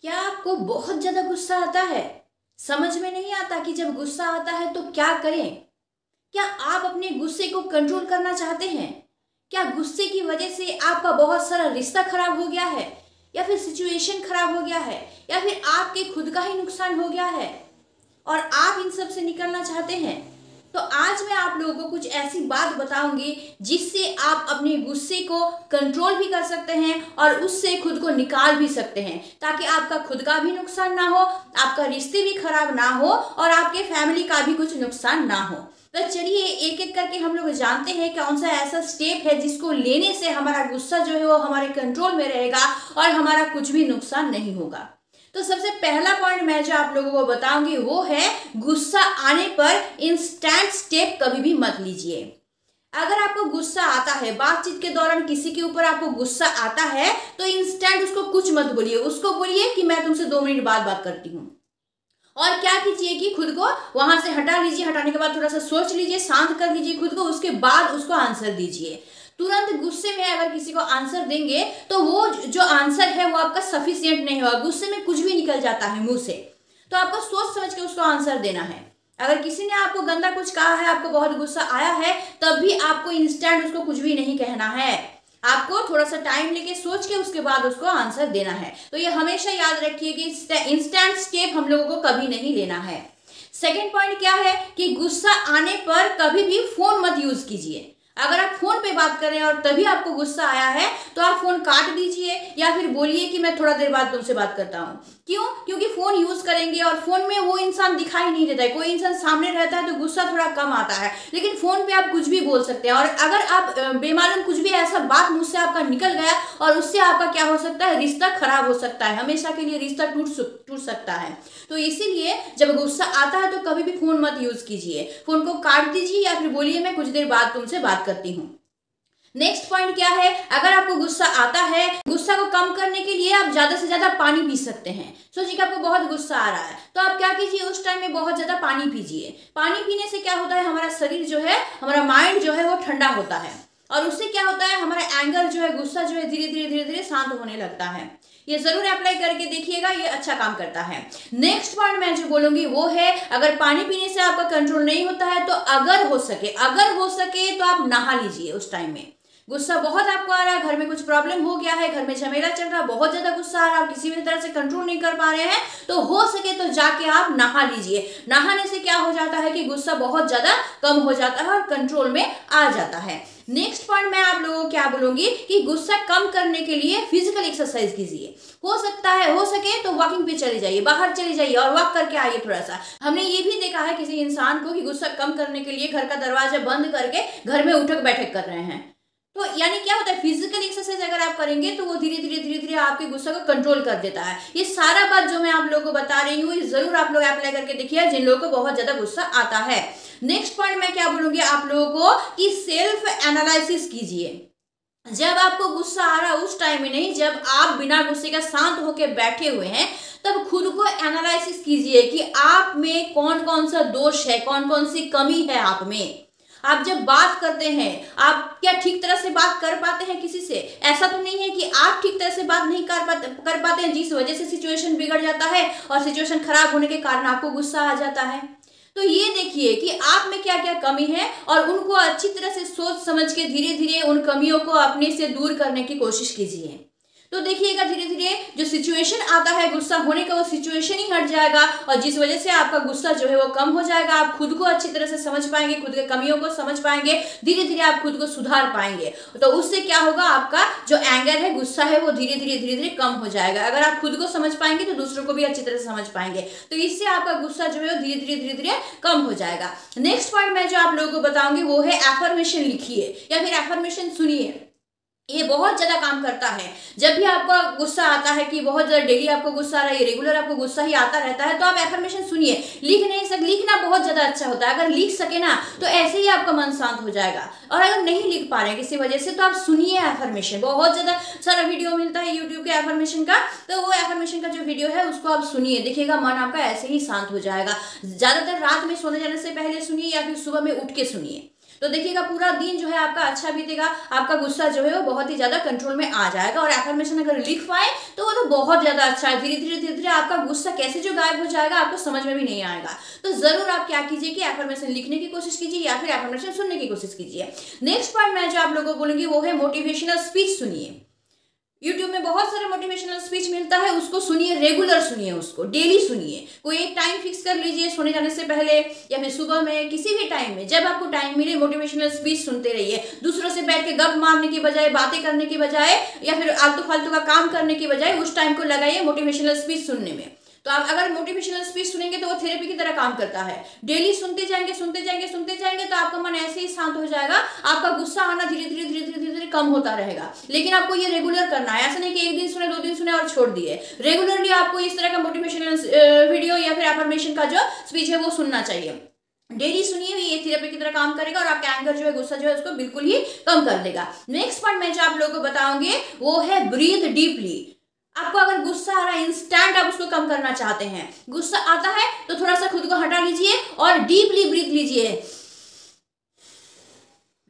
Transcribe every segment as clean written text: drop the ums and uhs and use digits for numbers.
क्या आपको बहुत ज्यादा गुस्सा आता है? समझ में नहीं आता कि जब गुस्सा आता है तो क्या करें? क्या आप अपने गुस्से को कंट्रोल करना चाहते हैं? क्या गुस्से की वजह से आपका बहुत सारा रिश्ता खराब हो गया है, या फिर सिचुएशन खराब हो गया है, या फिर आपके खुद का ही नुकसान हो गया है और आप इन सब से निकलना चाहते हैं? तो आज मैं आप लोगों को कुछ ऐसी बात बताऊंगी जिससे आप अपने गुस्से को कंट्रोल भी कर सकते हैं और उससे खुद को निकाल भी सकते हैं, ताकि आपका खुद का भी नुकसान ना हो, आपका रिश्ते भी खराब ना हो और आपके फैमिली का भी कुछ नुकसान ना हो। तो चलिए एक एक करके हम लोग जानते हैं कौन सा ऐसा स्टेप है जिसको लेने से हमारा गुस्सा जो है वो हमारे कंट्रोल में रहेगा और हमारा कुछ भी नुकसान नहीं होगा। तो सबसे पहला पॉइंट मैं जो आप लोगों को बताऊंगी वो है, गुस्सा आने पर इंस्टेंट स्टेप कभी भी मत लीजिए। अगर आपको गुस्सा आता है, बातचीत के दौरान किसी के ऊपर आपको गुस्सा आता है, तो इंस्टेंट उसको कुछ मत बोलिए, उसको बोलिए कि मैं तुमसे 2 मिनट बाद बात करती हूँ। और क्या कीजिए कि खुद को वहां से हटा लीजिए, हटाने के बाद थोड़ा सा सोच लीजिए, शांत कर लीजिए खुद को, उसके बाद उसको आंसर दीजिए। तुरंत गुस्से में अगर किसी को आंसर देंगे तो वो जो आंसर है वो आपका सफिशिएंट नहीं होगा। गुस्से में कुछ भी निकल जाता है मुंह से, तो आपको सोच समझ के उसको आंसर देना है। अगर किसी ने आपको गंदा कुछ कहा है, आपको बहुत गुस्सा आया है, तब भी आपको इंस्टेंट उसको कुछ भी नहीं कहना है। आपको थोड़ा सा टाइम लेके सोच के उसके बाद उसको आंसर देना है। तो ये हमेशा याद रखिए कि इंस्टेंट स्टेप हम लोगों को कभी नहीं लेना है। सेकेंड पॉइंट क्या है कि गुस्सा आने पर कभी भी फोन मत यूज कीजिए। अगर आप फोन पे बात कर रहे हैं और तभी आपको गुस्सा आया है तो आप फोन काट दीजिए या फिर बोलिए कि मैं थोड़ा देर बाद तुमसे बात करता हूँ। क्यों? क्योंकि फोन यूज करेंगे और फोन में वो इंसान दिखाई नहीं देता है। कोई इंसान सामने रहता है तो गुस्सा थोड़ा कम आता है, लेकिन फोन पे आप कुछ भी बोल सकते हैं। और अगर आप बेमालूम कुछ भी ऐसा बात मुझ से आपका निकल गया और उससे आपका क्या हो सकता है, रिश्ता खराब हो सकता है, हमेशा के लिए रिश्ता टूट सकता है। तो इसीलिए जब गुस्सा आता है तो कभी भी फोन मत यूज कीजिए, फोन को काट दीजिए या फिर बोलिए मैं कुछ देर बाद तुमसे बात करती हूँ। नेक्स्ट पॉइंट क्या है, अगर आपको गुस्सा आता है, गुस्सा को कम करने के लिए आप ज्यादा से ज्यादा पानी पी सकते हैं। सोचिए कि आपको बहुत गुस्सा आ रहा है तो आप क्या कीजिए, उस टाइम में बहुत ज्यादा पानी पीजिए। पानी पीने से क्या होता है, हमारा शरीर जो है, हमारा माइंड जो है वो ठंडा होता है और उससे क्या होता है, हमारा एंगर जो है, गुस्सा जो है धीरे धीरे शांत होने लगता है। ये जरूर अप्लाई करके देखिएगा, ये अच्छा काम करता है। नेक्स्ट पॉइंट मैं जो बोलूंगी वो है, अगर पानी पीने से आपका कंट्रोल नहीं होता है तो अगर हो सके तो आप नहा लीजिए। उस टाइम में गुस्सा बहुत आपको आ रहा है, घर में कुछ प्रॉब्लम हो गया है, घर में झमेला चल रहा है, बहुत ज्यादा गुस्सा आ रहा है, आप किसी भी तरह से कंट्रोल नहीं कर पा रहे हैं, तो हो सके तो जाके आप नहा लीजिए। नहाने से क्या हो जाता है कि गुस्सा बहुत ज्यादा कम हो जाता है और कंट्रोल में आ जाता है। नेक्स्ट पॉइंट मैं आप लोगों को क्या बोलूंगी कि गुस्सा कम करने के लिए फिजिकल एक्सरसाइज कीजिए। हो सके तो वॉकिंग पे चले जाइए, बाहर चले जाइए और वॉक करके आइए थोड़ा सा। हमने ये भी देखा है किसी इंसान को कि गुस्सा कम करने के लिए घर का दरवाजा बंद करके घर में उठक बैठक कर रहे हैं। तो यानी क्या होता है, फिजिकल एक्सरसाइज अगर आप करेंगे तो वो धीरे धीरे आपके गुस्सा को कंट्रोल कर देता है। ये सारा बात जो मैं आप लोगों को बता रही हूँ, ये जरूर आप लोग अप्लाई करके देखिए जिन लोगों को बहुत ज्यादा गुस्सा आता है। नेक्स्ट पॉइंट मैं क्या बोलूंगी आप लोगों को कि सेल्फ एनालिसिस कीजिए। जब आपको गुस्सा आ रहा है उस टाइम में नहीं, जब आप बिना गुस्से का शांत होकर बैठे हुए हैं, तब खुद को एनालिसिस कीजिए कि आप में कौन कौन सा दोष है, कौन कौन सी कमी है आप में। आप जब बात करते हैं, आप क्या ठीक तरह से बात कर पाते हैं किसी से? ऐसा तो नहीं है कि आप ठीक तरह से बात नहीं कर पाते हैं, जिस वजह से सिचुएशन बिगड़ जाता है और सिचुएशन खराब होने के कारण आपको गुस्सा आ जाता है। तो ये देखिए कि आप में क्या क्या कमी है और उनको अच्छी तरह से सोच समझ के धीरे धीरे उन कमियों को अपने से दूर करने की कोशिश कीजिए। तो देखिएगा धीरे धीरे जो सिचुएशन आता है गुस्सा होने का, वो सिचुएशन ही हट जाएगा और जिस वजह से आपका गुस्सा जो है वो कम हो जाएगा। आप खुद को अच्छी तरह से समझ पाएंगे, खुद के कमियों को समझ पाएंगे, धीरे धीरे आप खुद को सुधार पाएंगे। तो उससे क्या होगा, आपका जो एंगर है, गुस्सा है, वो धीरे धीरे कम हो जाएगा। अगर आप खुद को समझ पाएंगे तो दूसरों को भी अच्छी तरह से समझ पाएंगे, तो इससे आपका गुस्सा जो है धीरे धीरे कम हो जाएगा। नेक्स्ट पॉइंट मैं जो आप लोगों को बताऊंगी वो है एफर्मेशन लिखिए या फिर एफर्मेशन सुनिए। ये बहुत ज्यादा काम करता है। जब भी आपको गुस्सा आता है कि बहुत ज्यादा डेली आपको गुस्सा आ रहा है, रेगुलर आपको गुस्सा ही आता रहता है, तो आप एफर्मेशन सुनिए। लिखना बहुत ज्यादा अच्छा होता है। अगर लिख सके ना तो ऐसे ही आपका मन शांत हो जाएगा। और अगर नहीं लिख पा रहे हैं किसी वजह से, तो आप सुनिए एफर्मेशन। बहुत ज्यादा सारा वीडियो मिलता है यूट्यूब के एफर्मेशन का, तो वो एफर्मेशन का जो वीडियो है उसको आप सुनिए, देखिएगा मन आपका ऐसे ही शांत हो जाएगा। ज्यादातर रात में सोने जाने से पहले सुनिए या फिर सुबह में उठ के सुनिए। तो देखिएगा पूरा दिन जो है आपका अच्छा बीतेगा, आपका गुस्सा जो है वो बहुत ही ज्यादा कंट्रोल में आ जाएगा। और एफर्मेशन अगर लिख पाए तो वो तो बहुत ज्यादा अच्छा है। धीरे धीरे धीरे धीरे आपका गुस्सा कैसे जो गायब हो जाएगा आपको समझ में भी नहीं आएगा। तो जरूर आप क्या कीजिए कि एफर्मेशन लिखने की कोशिश कीजिए या फिर एफर्मेशन सुनने की कोशिश कीजिए। नेक्स्ट पॉइंट मैं जो आप लोगों को बोलूंगी वो है मोटिवेशनल स्पीच सुनिए। यूट्यूब में बहुत सारे मोटिवेशनल स्पीच मिलता है, उसको सुनिए, रेगुलर सुनिए, उसको डेली सुनिए। कोई एक टाइम फिक्स कर लीजिए सोने जाने से पहले या फिर सुबह में, किसी भी टाइम में जब आपको टाइम मिले मोटिवेशनल स्पीच सुनते रहिए। दूसरों से बैठ के गप मारने की बजाय, बातें करने की बजाय या फिर आलतू फालतू का काम करने की बजाय उस टाइम को लगाइए मोटिवेशनल स्पीच सुनने में। तो आप अगर मोटिवेशनल स्पीच सुनेंगे तो वो थेरेपी की तरह काम करता है। डेली सुनते जाएंगे सुनते जाएंगे सुनते जाएंगे तो आपका मन ऐसे ही शांत हो जाएगा, आपका गुस्सा आना धीरे धीरे धीरे धीरे धीरे धीरे कम होता रहेगा। लेकिन आपको ये रेगुलर करना है, ऐसा नहीं कि एक दिन सुने, 2 दिन सुने और छोड़ दिए। रेगुलरली आपको इस तरह का मोटिवेशनल वीडियो या फिर एफर्मेशन का जो स्पीच है वो सुनना चाहिए। डेली सुनिए, ये थेरेपी की तरह काम करेगा और आपका एंगर जो है, गुस्सा जो है उसको बिल्कुल ही कम कर देगा। नेक्स्ट पॉइंट मैं जो आप लोगों को बताऊंगी वो है ब्रीथ डीपली। आपको अगर गुस्सा आ रहा है, इंस्टेंट आप उसको कम करना चाहते हैं, गुस्सा आता है तो थोड़ा सा खुद को हटा लीजिए और डीपली ब्रीथ लीजिए।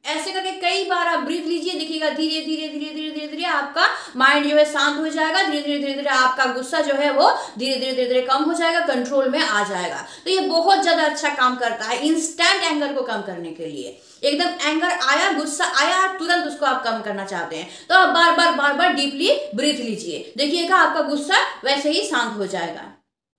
ऐसे करके कई बार आप ब्रीथ लीजिए, देखिएगा धीरे धीरे धीरे धीरे धीरे धीरे आपका माइंड जो है शांत हो जाएगा। धीरे धीरे धीरे धीरे आपका गुस्सा जो है वो धीरे धीरे धीरे धीरे कम हो जाएगा, कंट्रोल में आ जाएगा। तो ये बहुत ज्यादा अच्छा काम करता है इंस्टेंट एंगर को कम करने के लिए। एकदम एंगर आया, गुस्सा आया, तुरंत उसको आप कम करना चाहते हैं तो आप बार बार डीपली ब्रीथ लीजिए, देखिएगा आपका गुस्सा वैसे ही शांत हो जाएगा।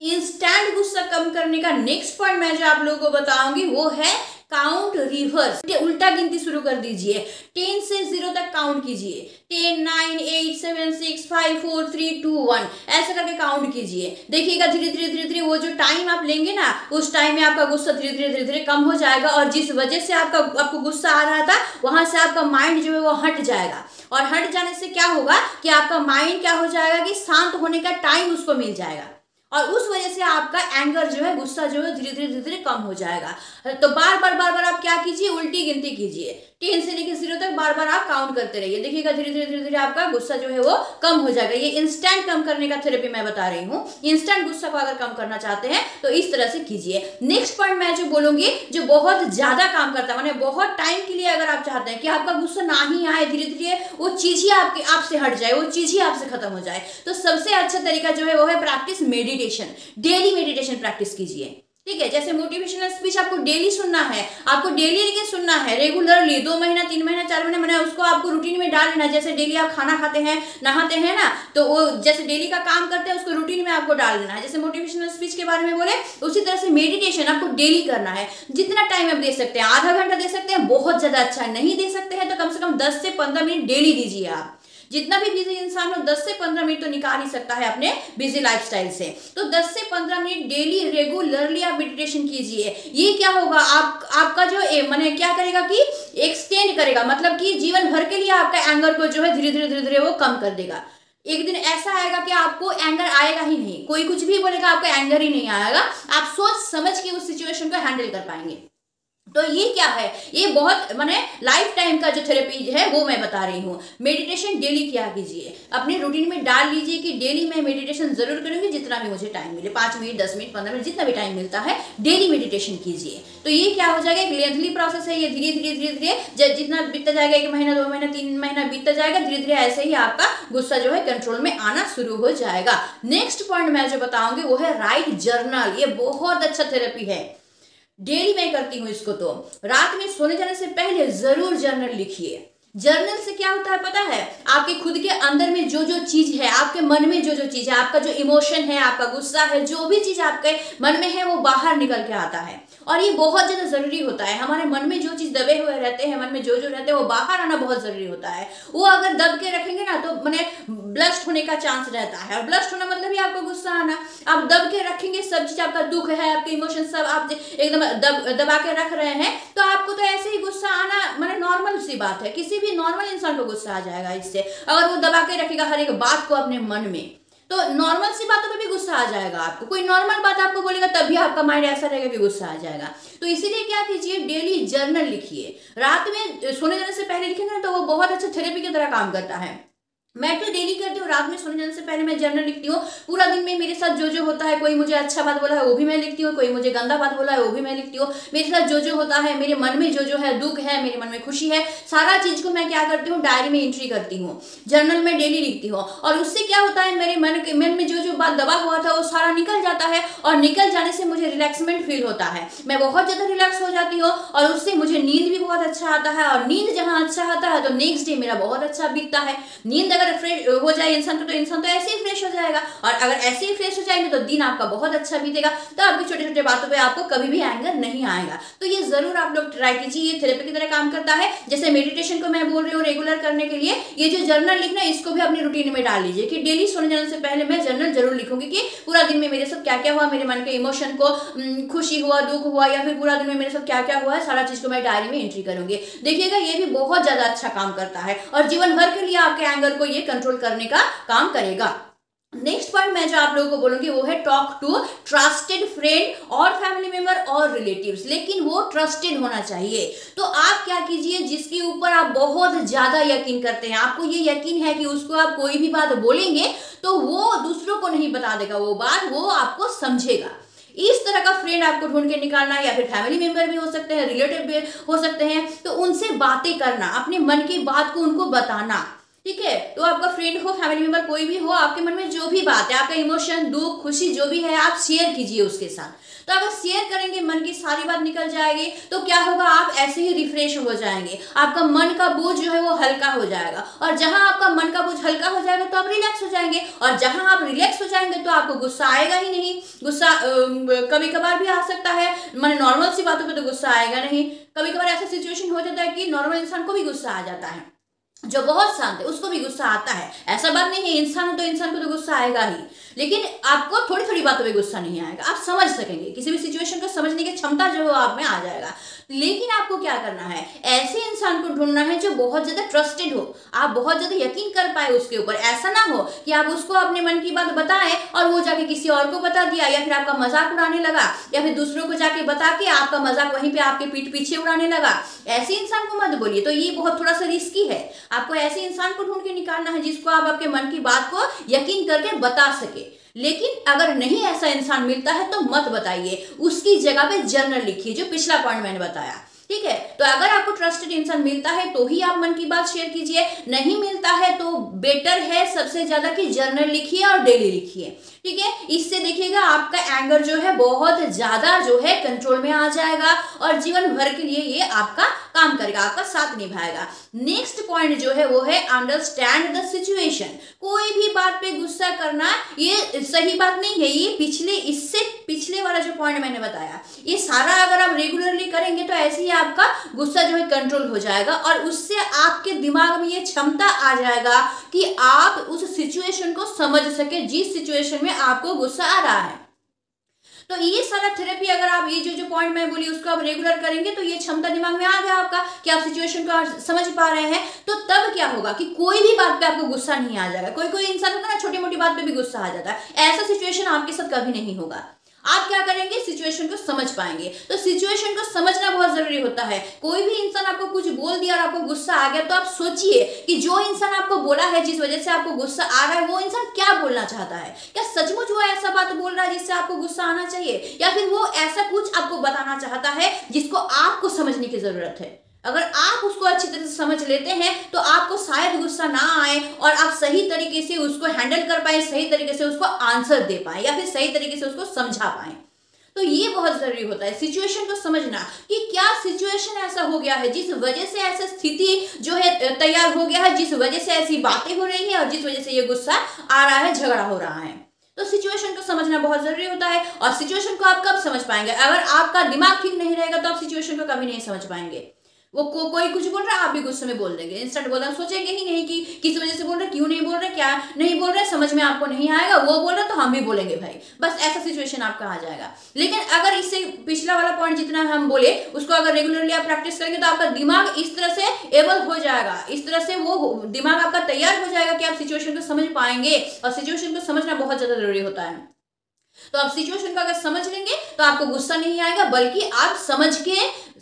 इंस्टेंट गुस्सा कम करने का नेक्स्ट पॉइंट मैं जो आप लोगों को बताऊंगी वो है काउंट रिवर्स। उल्टा गिनती शुरू कर दीजिए, 10 से 0 तक काउंट कीजिए। 10, 9, 8, 7, 6, 5, 4, 3, 2, 1 ऐसे करके काउंट कीजिए। देखिएगा धीरे धीरे धीरे धीरे वो जो टाइम आप लेंगे ना, उस टाइम में आपका गुस्सा धीरे धीरे धीरे धीरे कम हो जाएगा और जिस वजह से आपको गुस्सा आ रहा था वहां से आपका माइंड जो है वो हट जाएगा। और हट जाने से क्या होगा कि आपका माइंड क्या हो जाएगा कि शांत होने का टाइम उसको मिल जाएगा और उस वजह से आपका एंगर जो है, गुस्सा जो है धीरे धीरे धीरे कम हो जाएगा। तो बार बार आप क्या कीजिए, उल्टी गिनती कीजिए। 10 से लेकर 0 तक बार बार आप काउंट करते रहिए, देखिएगा धीरे धीरे धीरे धीरे आपका गुस्सा जो है वो कम हो जाएगा। ये इंस्टेंट कम करने का थेरेपी मैं बता रही हूँ। इंस्टेंट गुस्सा को अगर कम करना चाहते हैं तो इस तरह से कीजिए। नेक्स्ट पॉइंट मैं जो बोलूंगी जो बहुत ज्यादा काम करता है, माने बहुत टाइम के लिए अगर आप चाहते हैं कि आपका गुस्सा ना ही आए, धीरे धीरे वो चीज ही आपसे हट जाए, वो चीज ही आपसे खत्म हो जाए, तो सबसे अच्छा तरीका जो है वो है practice meditation. Daily meditation practice कीजिए, ठीक है। जैसे मोटिवेशनल स्पीच आपको डेली सुनना है, आपको डेली लेके सुनना है, रेगुलरली 2 महीना 3 महीना 4 महीने मैंने उसको आपको रूटीन में डाल लेना। जैसे डेली आप खाना खाते हैं, नहाते हैं ना, तो वो जैसे डेली का काम करते हैं उसको रूटीन में आपको डाल देना है। जैसे मोटिवेशनल स्पीच के बारे में बोले उसी तरह से मेडिटेशन आपको डेली करना है। जितना टाइम आप दे सकते हैं, आधा घंटा दे सकते हैं, बहुत ज्यादा अच्छा है। नहीं दे सकते हैं तो कम से कम 10 से 15 मिनट डेली दीजिए। आप जितना भी बिजी इंसान हो 10 से 15 मिनट तो निकाल ही सकता है अपने बिजी लाइफस्टाइल से। तो 10 से 15 मिनट डेली रेगुलरली आप मेडिटेशन कीजिए। ये क्या होगा, आपका जो माने क्या करेगा कि एक्सटेंड करेगा, मतलब कि जीवन भर के लिए आपका एंगर को जो है धीरे धीरे धीरे धीरे वो कम कर देगा। एक दिन ऐसा आएगा कि आपको एंगर आएगा ही नहीं, कोई कुछ भी बोलेगा आपको एंगर ही नहीं आएगा। आप सोच समझ के उस सिचुएशन को हैंडल कर पाएंगे। तो ये क्या है, ये बहुत माने लाइफ टाइम का जो थेरेपी है वो मैं बता रही हूँ। मेडिटेशन डेली किया कीजिए, अपने रूटीन में डाल लीजिए कि डेली मैं मेडिटेशन जरूर करूंगी, जितना भी मुझे टाइम मिले, 5 मिनट 10 मिनट 15 मिनट जितना भी टाइम मिलता है डेली मेडिटेशन कीजिए। तो ये क्या हो जाएगा, एक लेंथली प्रोसेस है, ये धीरे धीरे धीरे धीरे जितना बीतता जाएगा, 1 महीना 2 महीना 3 महीना बीतता जाएगा, धीरे धीरे ऐसे ही आपका गुस्सा जो है कंट्रोल में आना शुरू हो जाएगा। नेक्स्ट पॉइंट मैं जो बताऊंगी वो है राइट जर्नल। ये बहुत अच्छा थेरेपी है, डेली मैं करती हूँ इसको। तो रात में सोने जाने से पहले जरूर जर्नल लिखिए। जर्नल से क्या होता है पता है, आपके खुद के अंदर में जो जो चीज है, आपके मन में जो जो चीज है, आपका जो इमोशन है, आपका गुस्सा है, जो भी चीज आपके मन में है वो बाहर निकल के आता है। और ये बहुत ज्यादा जरूरी होता है। हमारे मन में जो चीज दबे हुए रहते हैं, मन में जो जो रहते हैं वो बाहर आना बहुत जरूरी होता है। वो अगर दब के रखेंगे ना तो मैंने ब्लस्ट होने का चांस रहता है। और ब्लस्ट होना मतलब ही आपको गुस्सा आना। आप दब के रखेंगे सब चीज, आपका दुख है, आपके इमोशन सब आप एकदम दबा के रख रहे हैं तो आपको तो ऐसे ही गुस्सा आना मैंने नॉर्मल सी बात है। किसी भी नॉर्मल इंसान को गुस्सा आ जाएगा इससे, अगर वो दबा के रखेगा हर एक बात को अपने मन में, तो नॉर्मल सी बातों पे भी गुस्सा आ जाएगा आपको। कोई नॉर्मल बात आपको बोलेगा तभी आपका माइंड ऐसा रहेगा कि गुस्सा आ जाएगा। तो इसीलिए क्या कीजिए, डेली जर्नल लिखिए। रात में सोने जाने से पहले लिखेंगे ना तो वो बहुत अच्छा थेरेपी की तरह काम करता है। मैं तो डेली करती हूँ, रात में सोने जाने से पहले मैं जर्नल लिखती हूँ। पूरा दिन में मेरे साथ जो जो होता है, कोई मुझे अच्छा बात बोला है वो भी मैं लिखती हूँ, कोई मुझे गंदा बात बोला है वो भी मैं लिखती हूँ। मेरे साथ जो जो होता है, मेरे मन में जो जो है दुख है, मेरे मन में खुशी है, सारा चीज को मैं क्या करती हूँ, डायरी में एंट्री करती हूँ, जर्नल में डेली लिखती हूँ। और उससे क्या होता है, मेरे मन में जो जो बात दबा हुआ था वो सारा निकल जाता है, और निकल जाने से मुझे रिलैक्समेंट फील होता है, मैं बहुत ज्यादा रिलैक्स हो जाती हूँ, और उससे मुझे नींद भी बहुत अच्छा आता है। और नींद जहाँ अच्छा आता है तो नेक्स्ट डे मेरा बहुत अच्छा बीतता है। नींद अगर फ्रेश हो जाए इंसान को, तो इंसान तो ऐसे ही फ्रेश हो जाएगा, और अगर ऐसे ही फ्रेश हो जाएंगे तो दिन आपका बहुत अच्छा बीतेगा, तो आपकी छोटे छोटे बातों पे आपको कभी भी एंगर नहीं आएगा। तो ये जरूर आप लोग ट्राई कीजिए, ये थेरेपी की तरह काम करता है। जैसे मेडिटेशन को मैं बोल रही हूँ रेगुलर करने के लिए, ये जो जर्नल लिखना है इसको भी अपनी रूटीन में डाल लीजिए कि डेली सोने जाने से पहले मैं जर्नल जरूर लिखूंगी कि पूरा दिन में मेरे साथ क्या क्या हुआ, मेरे मन के इमोशन को, खुशी हुआ, दुख हुआ, या फिर पूरा दिन में मेरे साथ क्या क्या हुआ है, सारा चीज को मैं डायरी में एंट्री करूंगी। देखिएगा ये भी बहुत ज्यादा अच्छा काम करता है, और जीवन भर के लिए आपके एंगर को ये कंट्रोल करने का काम करेगा। नेक्स्ट पॉइंट मैं जो आप लोगों को बोलूंगी वो है टॉक टू ट्रस्टेड फ्रेंड और फैमिली मेंबर और रिलेटिव्स, लेकिन वो ट्रस्टेड होना चाहिए। तो आप क्या कीजिए, जिसके ऊपर आप बहुत ज्यादा यकीन करते हैं, आपको ये यकीन है कि उसको आप कोई भी बात बोलेंगे तो वो दूसरों को नहीं बता देगा वो बात, वो आपको समझेगा। इस तरह का फ्रेंड आपको ढूंढ के निकालना है, या फिर फैमिली मेंबर भी हो सकते हैं, रिलेटिव भी हो सकते हैं। तो उनसे बातें करना, अपने मन की बात को उनको बताना, ठीक है। तो आपका फ्रेंड हो, फैमिली मेंबर कोई भी हो, आपके मन में जो भी बात है, आपका इमोशन, दुख, खुशी जो भी है, आप शेयर कीजिए उसके साथ। तो अगर शेयर करेंगे, मन की सारी बात निकल जाएगी, तो क्या होगा, आप ऐसे ही रिफ्रेश हो जाएंगे, आपका मन का बोझ जो है वो हल्का हो जाएगा। और जहां आपका मन का बोझ हल्का हो जाएगा तो आप रिलैक्स हो जाएंगे, और जहां आप रिलैक्स हो जाएंगे तो आपको गुस्सा आएगा ही नहीं। गुस्सा कभी कभार भी आ सकता है, मैंने नॉर्मल सी बातों पे तो गुस्सा आएगा नहीं। कभी कभार ऐसा सिचुएशन हो जाता है कि नॉर्मल इंसान को भी गुस्सा आ जाता है, जो बहुत शांत है उसको भी गुस्सा आता है। ऐसा बात नहीं है, इंसान हो तो इंसान को तो गुस्सा आएगा ही, लेकिन आपको थोड़ी थोड़ी बातों पे गुस्सा नहीं आएगा, आप समझ सकेंगे, किसी भी सिचुएशन को समझने की क्षमता जो है आप में आ जाएगा। लेकिन आपको क्या करना है, ऐसे इंसान को ढूंढना है जो बहुत ज्यादा ट्रस्टेड हो, आप बहुत ज्यादा यकीन कर पाए उसके ऊपर। ऐसा ना हो कि आप उसको अपने मन की बात बताएं और वो जाके किसी और को बता दिया, या फिर आपका मजाक उड़ाने लगा, या फिर दूसरों को जाके बता के आपका मजाक वहीं पे आपके पीठ पीछे उड़ाने लगा। ऐसे इंसान को मत बोलिए, तो ये बहुत थोड़ा सा रिस्की है। आपको ऐसे इंसान को ढूंढ के निकालना है जिसको आप आपके मन की बात को यकीन करके बता सके। लेकिन अगर नहीं ऐसा इंसान मिलता है तो मत बताइए, उसकी जगह पे जर्नल लिखिए, जो पिछला पॉइंट मैंने बताया, ठीक है। तो अगर आपको ट्रस्टेड इंसान मिलता है तो ही आप मन की बात शेयर कीजिए, नहीं मिलता है तो बेटर है सबसे ज्यादा कि जर्नल लिखिए और डेली लिखिए, ठीक है। इससे देखिएगा आपका एंगर जो है बहुत ज्यादा जो है कंट्रोल में आ जाएगा, और जीवन भर के लिए ये आपका काम करेगा, आपका साथ निभाएगा। नेक्स्ट पॉइंट जो है वो है अंडरस्टैंड द सिचुएशन। कोई भी बात पे गुस्सा करना ये सही बात नहीं है। ये इससे पिछले वाला जो पॉइंट मैंने बताया, ये सारा अगर आप रेगुलरली करेंगे तो ऐसे ही आपका गुस्सा जो है कंट्रोल हो जाएगा, और उससे आपके दिमाग में ये क्षमता आ जाएगा कि आप उस सिचुएशन को समझ सके जिस सिचुएशन में आपको गुस्सा आ रहा है। तो ये सारा थेरेपी अगर आप ये जो पॉइंट मैं बोली उसको आप रेगुलर करेंगे तो ये क्षमता दिमाग में आ गया आपका कि आप सिचुएशन को समझ पा रहे हैं। तो तब क्या होगा कि कोई भी बात पे आपको गुस्सा नहीं आ जाएगा। कोई कोई इंसान होता है ना, छोटी मोटी बात पे भी गुस्सा आ जाता है, ऐसा सिचुएशन आपके साथ कभी नहीं होगा। आप क्या करेंगे, सिचुएशन को समझ पाएंगे। तो सिचुएशन को समझना बहुत जरूरी होता है। कोई भी इंसान आपको कुछ बोल दिया और आपको गुस्सा आ गया तो आप सोचिए कि जो इंसान आपको बोला है, जिस वजह से आपको गुस्सा आ रहा है, वो इंसान क्या बोलना चाहता है। क्या सचमुच वो ऐसा बात बोल रहा है जिससे आपको गुस्सा आना चाहिए, या फिर वो ऐसा कुछ आपको बताना चाहता है जिसको आपको समझने की जरूरत है। अगर आप उसको अच्छी तरह से समझ लेते हैं तो आपको शायद गुस्सा ना आए, और आप सही तरीके से उसको हैंडल कर पाए, सही तरीके से उसको आंसर दे पाए, या फिर सही तरीके से उसको समझा पाए। तो ये बहुत जरूरी होता है सिचुएशन को समझना कि क्या सिचुएशन ऐसा हो गया है जिस वजह से ऐसा स्थिति जो है तैयार हो गया है, जिस वजह से ऐसी बातें हो रही है, और जिस वजह से ये गुस्सा आ रहा है, झगड़ा हो रहा है। तो सिचुएशन को समझना बहुत जरूरी होता है। और सिचुएशन को आप कब समझ पाएंगे, अगर आपका दिमाग ठीक नहीं रहेगा तो आप सिचुएशन को कभी नहीं समझ पाएंगे। वो कोई कुछ बोल रहा है, आप भी गुस्से में बोल देंगे, इंस्टेंट बोल रहे हैं, सोचेंगे ही नहीं कि किस वजह से बोल रहे, क्यों नहीं बोल रहे, क्या नहीं बोल रहे, समझ में आपको नहीं आएगा। वो बोल रहे तो हम भी बोलेंगे भाई, बस ऐसा सिचुएशन आपका आ जाएगा। लेकिन अगर इससे पिछला वाला पॉइंट जितना हम बोले उसको अगर रेगुलरली आप प्रैक्टिस करेंगे तो आपका दिमाग इस तरह से एबल हो जाएगा, इस तरह से वो दिमाग आपका तैयार हो जाएगा कि आप सिचुएशन को समझ पाएंगे। और सिचुएशन को समझना बहुत ज्यादा जरूरी होता है। तो आप सिचुएशन को अगर समझ लेंगे तो आपको गुस्सा नहीं आएगा, बल्कि आप समझ के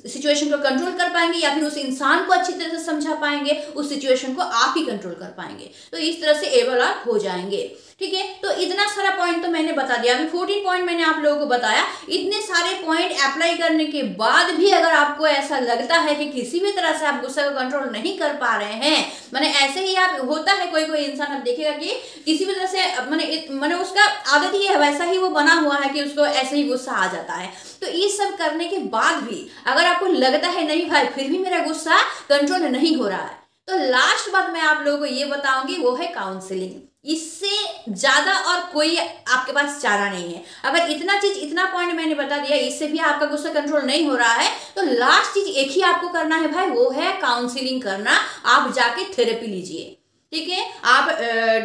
सिचुएशन को कंट्रोल कर पाएंगे, या फिर उस इंसान को अच्छी तरह से समझा पाएंगे, उस सिचुएशन को आप ही कंट्रोल कर पाएंगे। तो इस तरह से एबल आप हो जाएंगे। ठीक है, तो इतना सारा पॉइंट तो मैंने बता दिया, अभी 14 पॉइंट मैंने आप लोगों को बताया। इतने सारे पॉइंट अप्लाई करने के बाद भी अगर आपको ऐसा लगता है कि किसी भी तरह से आप गुस्सा को कंट्रोल नहीं कर पा रहे हैं, माने ऐसे ही आप, होता है कोई कोई इंसान आप देखिएगा कि किसी भी तरह से माने उसका आदत ही है, वैसा ही वो बना हुआ है कि उसको ऐसे ही गुस्सा आ जाता है। तो ये सब करने के बाद भी अगर आपको लगता है नहीं भाई फिर भी मेरा गुस्सा कंट्रोल नहीं हो रहा है, तो लास्ट बात मैं आप लोगों को ये बताऊंगी, वो है काउंसलिंग। इससे ज्यादा और कोई आपके पास चारा नहीं है। अगर इतना पॉइंट मैंने बता दिया, इससे भी आपका गुस्सा कंट्रोल नहीं हो रहा है, तो लास्ट चीज एक ही आपको करना है भाई, वो है काउंसलिंग करना। आप जाके थेरेपी लीजिए। ठीक है, आप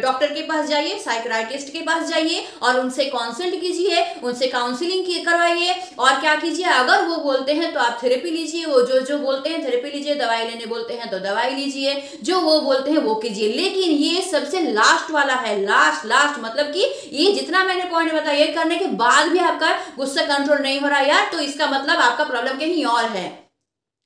डॉक्टर के पास जाइए, साइकियाट्रिस्ट के पास जाइए और उनसे कंसल्ट कीजिए, उनसे काउंसलिंग करवाइए। और क्या कीजिए, अगर वो बोलते हैं तो आप थेरेपी लीजिए, वो जो बोलते हैं थेरेपी लीजिए, दवाई लेने बोलते हैं तो दवाई लीजिए, जो वो बोलते हैं वो कीजिए। लेकिन ये सबसे लास्ट वाला है, लास्ट मतलब कि ये जितना मैंने पॉइंट बताया, ये करने के बाद भी आपका गुस्सा कंट्रोल नहीं हो रहा यार, तो इसका मतलब आपका प्रॉब्लम कहीं और है।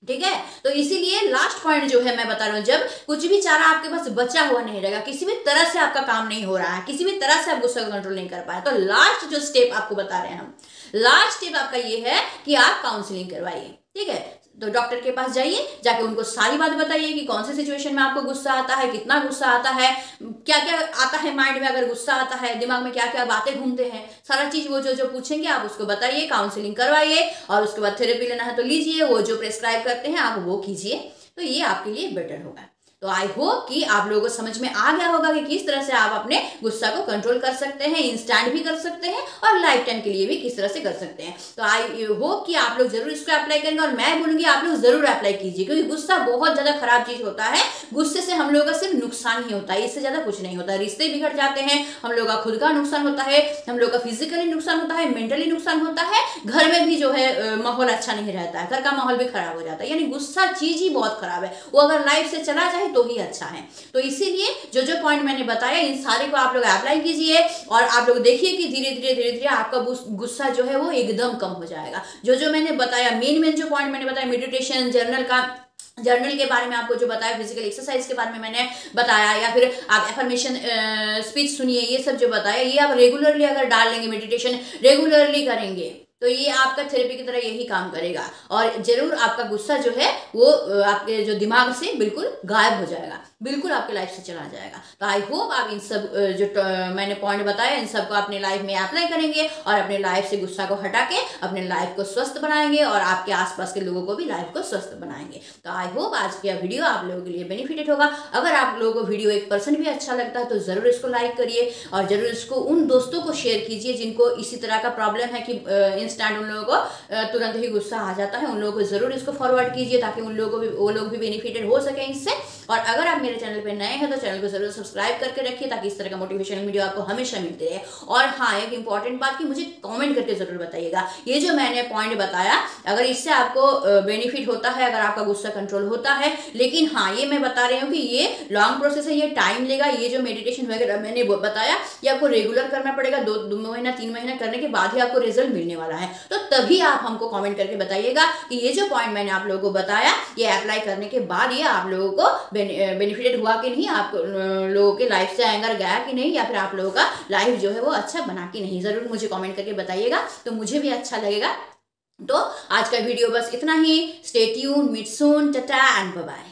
ठीक है, तो इसीलिए लास्ट पॉइंट जो है मैं बता रहा हूं, जब कुछ भी चारा आपके पास बचा हुआ नहीं रहेगा, किसी भी तरह से आपका काम नहीं हो रहा है, किसी भी तरह से आप गुस्सा को कंट्रोल नहीं कर पाए, तो लास्ट जो स्टेप आपको बता रहे हैं हम, लास्ट स्टेप आपका ये है कि आप काउंसलिंग करवाइए। ठीक है, तो डॉक्टर के पास जाइए, जाके उनको सारी बात बताइए कि कौन सी सिचुएशन में आपको गुस्सा आता है, कितना गुस्सा आता है, क्या क्या आता है माइंड में, अगर गुस्सा आता है दिमाग में क्या क्या बातें घूमते हैं, सारा चीज वो जो पूछेंगे आप उसको बताइए, काउंसलिंग करवाइए, और उसके बाद थेरेपी लेना है तो लीजिए, वो जो प्रेस्क्राइब करते हैं आप वो कीजिए, तो ये आपके लिए बेटर होगा। तो आई होप कि आप लोगों को समझ में आ गया होगा कि किस तरह से आप अपने गुस्सा को कंट्रोल कर सकते हैं, इंस्टेंट भी कर सकते हैं और लाइफ टाइम के लिए भी किस तरह से कर सकते हैं। तो आई होप कि आप लोग जरूर इसको अप्लाई करेंगे, और मैं बोलूंगी आप लोग जरूर अप्लाई कीजिए, क्योंकि गुस्सा बहुत ज्यादा खराब चीज होता है। गुस्से से हम लोगों का सिर्फ नुकसान ही होता है, इससे ज्यादा कुछ नहीं होता। रिश्ते बिगड़ जाते हैं, हम लोग का खुद का नुकसान होता है, हम लोग का फिजिकली नुकसान होता है, मेंटली नुकसान होता है, घर में भी जो है माहौल अच्छा नहीं रहता है, घर का माहौल भी खराब हो जाता है। यानी गुस्सा चीज ही बहुत खराब है, वो अगर लाइफ से चला जाए तो ही अच्छा है। तो इसीलिए जो पॉइंट मैंने बताया, इन सारे को आप लोग अप्लाई कीजिए, और आप लोग देखिए कि धीरे धीरे आपका गुस्सा जो है वो एकदम कम हो जाएगा। जो मैंने बताया, मेन जो पॉइंट मैंने बताया, मेडिटेशन, जर्नल के बारे में आपको जो बताया, फिजिकल एक्सरसाइज के बारे में मैंने बताया, या फिर आप एफर्मेशन स्पीच सुनिए, ये सब जो बताया, ये आप रेगुलरली अगर डाल लेंगे, मेडिटेशन रेगुलरली करेंगे, तो ये आपका थेरेपी की तरह यही काम करेगा, और जरूर आपका गुस्सा जो है वो आपके जो दिमाग से बिल्कुल गायब हो जाएगा, बिल्कुल आपके लाइफ से चला जाएगा। तो आई होप आप इन सब जो मैंने पॉइंट बताया, इन सबको अपने लाइफ में अप्लाई करेंगे, और अपने लाइफ से गुस्सा को हटा के अपने लाइफ को स्वस्थ बनाएंगे, और आपके आसपास के लोगों को भी लाइफ को स्वस्थ बनाएंगे। तो आई होप आज का वीडियो आप लोगों के लिए बेनिफिटेड होगा। अगर आप लोगों को वीडियो 1% भी अच्छा लगता है तो जरूर इसको लाइक करिए, और जरूर इसको उन दोस्तों को शेयर कीजिए जिनको इसी तरह का प्रॉब्लम है कि इंस्टेंट उन लोगों को तुरंत ही गुस्सा आ जाता है। उन लोगों को जरूर इसको फॉरवर्ड कीजिए, ताकि उन लोगों को भी, वो लोग भी बेनिफिटेड हो सके इससे। और अगर आप मेरे चैनल पे नए हैं तो चैनल को जरूर सब्सक्राइब करके रखिए, ताकि इस तरह का मोटिवेशनल वीडियो आपको हमेशा मिलती रहे। और हाँ, एक इंपॉर्टेंट बात कि मुझे कमेंट करके जरूर बताइएगा, ये जो मैंने पॉइंट बताया, अगर इससे आपको बेनिफिट होता है, अगर आपका गुस्सा कंट्रोल होता है। लेकिन हाँ, ये मैं बता रही हूँ कि ये लॉन्ग प्रोसेस है, ये टाइम लेगा। ये जो मेडिटेशन वगैरह मैंने बताया, ये आपको रेगुलर करना पड़ेगा, 2 महीना 3 महीना करने के बाद ही आपको रिजल्ट मिलने वाला है। तो तभी आप हमको कमेंट करके बताइएगा कि ये जो पॉइंट मैंने आप लोगों को बताया, ये अप्लाई करने के बाद ये आप लोगों को बेनिफिटेड हुआ कि नहीं, आप लोगों के लाइफ से एंगर गया कि नहीं, या फिर आप लोगों का लाइफ जो है वो अच्छा बना कि नहीं, जरूर मुझे कमेंट करके बताइएगा, तो मुझे भी अच्छा लगेगा। तो आज का वीडियो बस इतना ही। Stay tuned, meet soon, tata and bye bye.